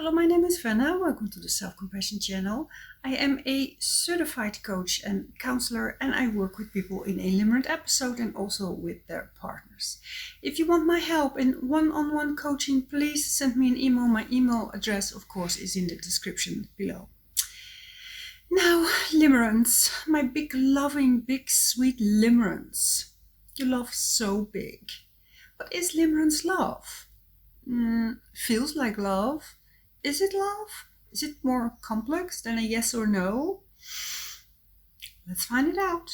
Hello, my name is Fenna. Welcome to the Self-Compassion channel. I am a certified coach and counselor, and I work with people in a Limerence episode and also with their partners. If you want my help in one-on-one coaching, please send me an email. My email address, of course, is in the description below. Now, Limerence, my big loving, big sweet Limerence. You love so big. What is Limerence love? Feels like love. Is it love? Is it more complex than a yes or no? Let's find it out.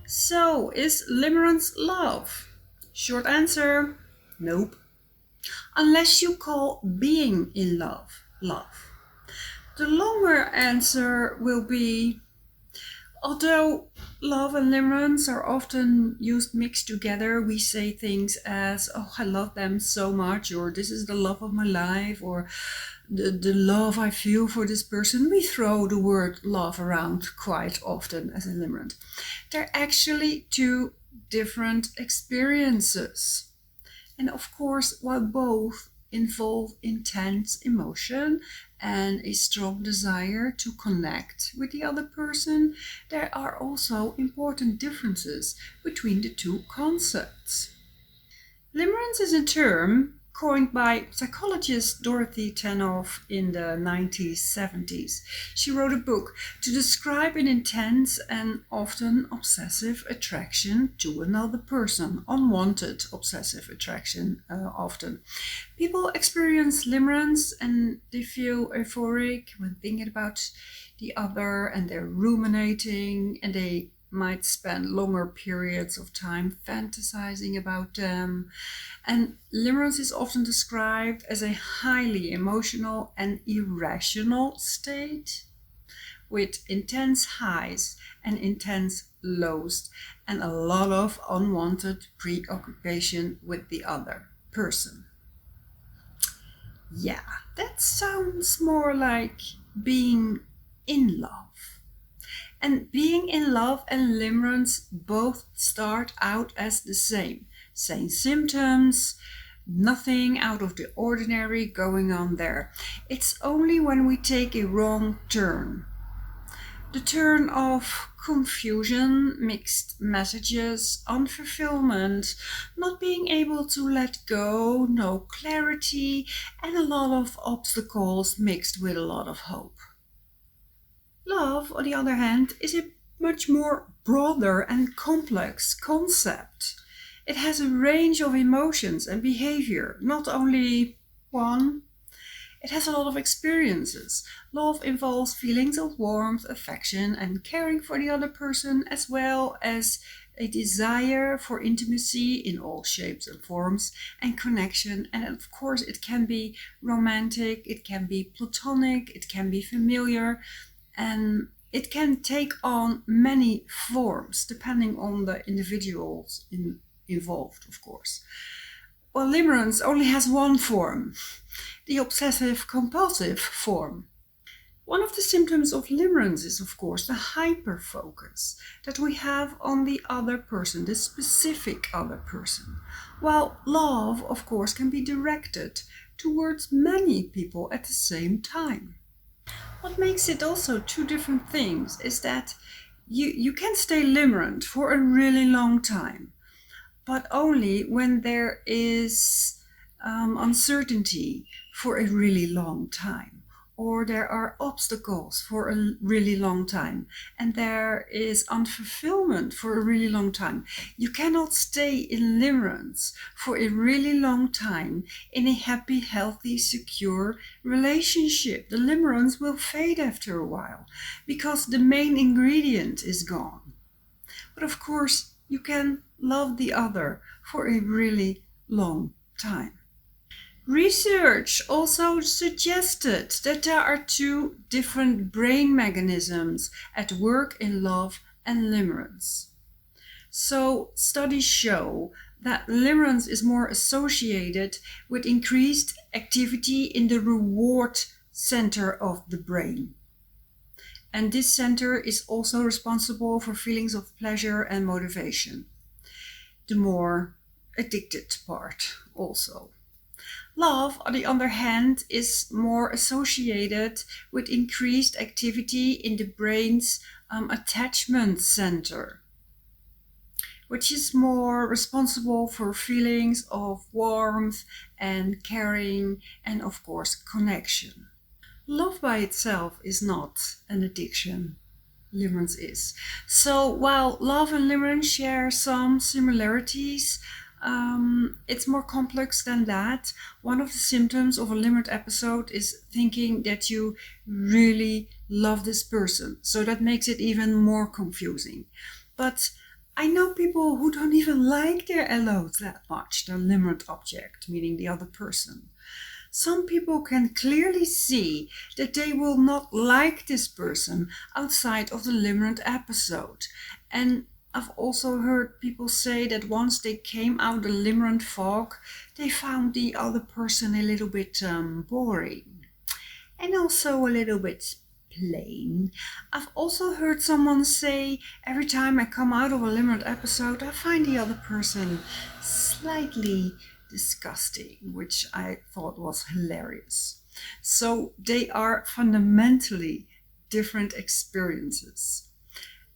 So, is Limerence love? Short answer, nope. Unless you call being in love, love. The longer answer will be, although love and limerence are often used mixed together, we say things as, oh, I love them so much, or this is the love of my life, or the love I feel for this person. We throw the word love around quite often as a limerent. They're actually two different experiences. And of course, while both involve intense emotion and a strong desire to connect with the other person, there are also important differences between the two concepts. Limerence is a term coined by psychologist Dorothy Tanoff in the 1970s. She wrote a book to describe an intense and often obsessive attraction to another person, unwanted obsessive attraction often. People experience limerence and they feel euphoric when thinking about the other, and they're ruminating, and they might spend longer periods of time fantasizing about them. And limerence is often described as a highly emotional and irrational state with intense highs and intense lows and a lot of unwanted preoccupation with the other person. Yeah, that sounds more like being in love. And being in love and limerence both start out as the same symptoms, nothing out of the ordinary going on there. It's only when we take a wrong turn. The turn of confusion, mixed messages, unfulfillment, not being able to let go, no clarity, and a lot of obstacles mixed with a lot of hope. Love, on the other hand, is a much more broader and complex concept. It has a range of emotions and behavior, not only one. It has a lot of experiences. Love involves feelings of warmth, affection, and caring for the other person, as well as a desire for intimacy in all shapes and forms, and connection. And of course, it can be romantic, it can be platonic, it can be familiar. And it can take on many forms depending on the individuals involved, of course. Well, limerence only has one form, the obsessive-compulsive form. One of the symptoms of limerence is, of course, the hyperfocus that we have on the other person, the specific other person. While love, of course, can be directed towards many people at the same time. What makes it also two different things is that you can stay limerent for a really long time, but only when there is uncertainty for a really long time, or there are obstacles for a really long time, and there is unfulfillment for a really long time. You cannot stay in limerence for a really long time in a happy, healthy, secure relationship. The limerence will fade after a while because the main ingredient is gone. But of course, you can love the other for a really long time. Research also suggested that there are two different brain mechanisms at work in love and limerence. So studies show that limerence is more associated with increased activity in the reward center of the brain. And this center is also responsible for feelings of pleasure and motivation. The more addicted part also. Love, on the other hand, is more associated with increased activity in the brain's attachment center, which is more responsible for feelings of warmth and caring and, of course, connection. Love by itself is not an addiction. Limerence is. So while love and limerence share some similarities, it's more complex than that. One of the symptoms of a limerent episode is thinking that you really love this person. So that makes it even more confusing. But I know people who don't even like their LOs that much, the limerent object, meaning the other person. Some people can clearly see that they will not like this person outside of the limerent episode. And I've also heard people say that once they came out of the limerent fog, they found the other person a little bit boring. And also a little bit plain. I've also heard someone say, every time I come out of a limerent episode, I find the other person slightly disgusting, which I thought was hilarious. So they are fundamentally different experiences.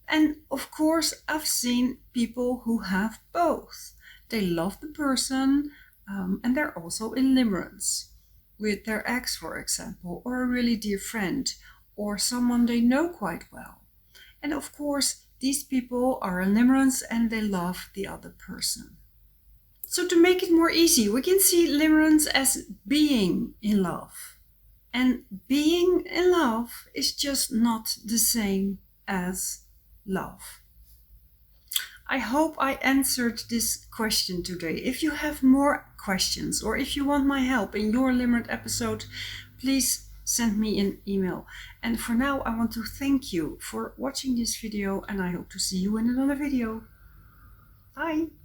And of course, I've seen people who have both. They love the person and they're also in limerence with their ex, for example, or a really dear friend, or someone they know quite well. And of course, these people are in limerence and they love the other person. So to make it more easy, we can see limerence as being in love. And being in love is just not the same as love. I hope I answered this question today. If you have more questions or if you want my help in your limerent episode, please send me an email. And for now, I want to thank you for watching this video and I hope to see you in another video. Bye!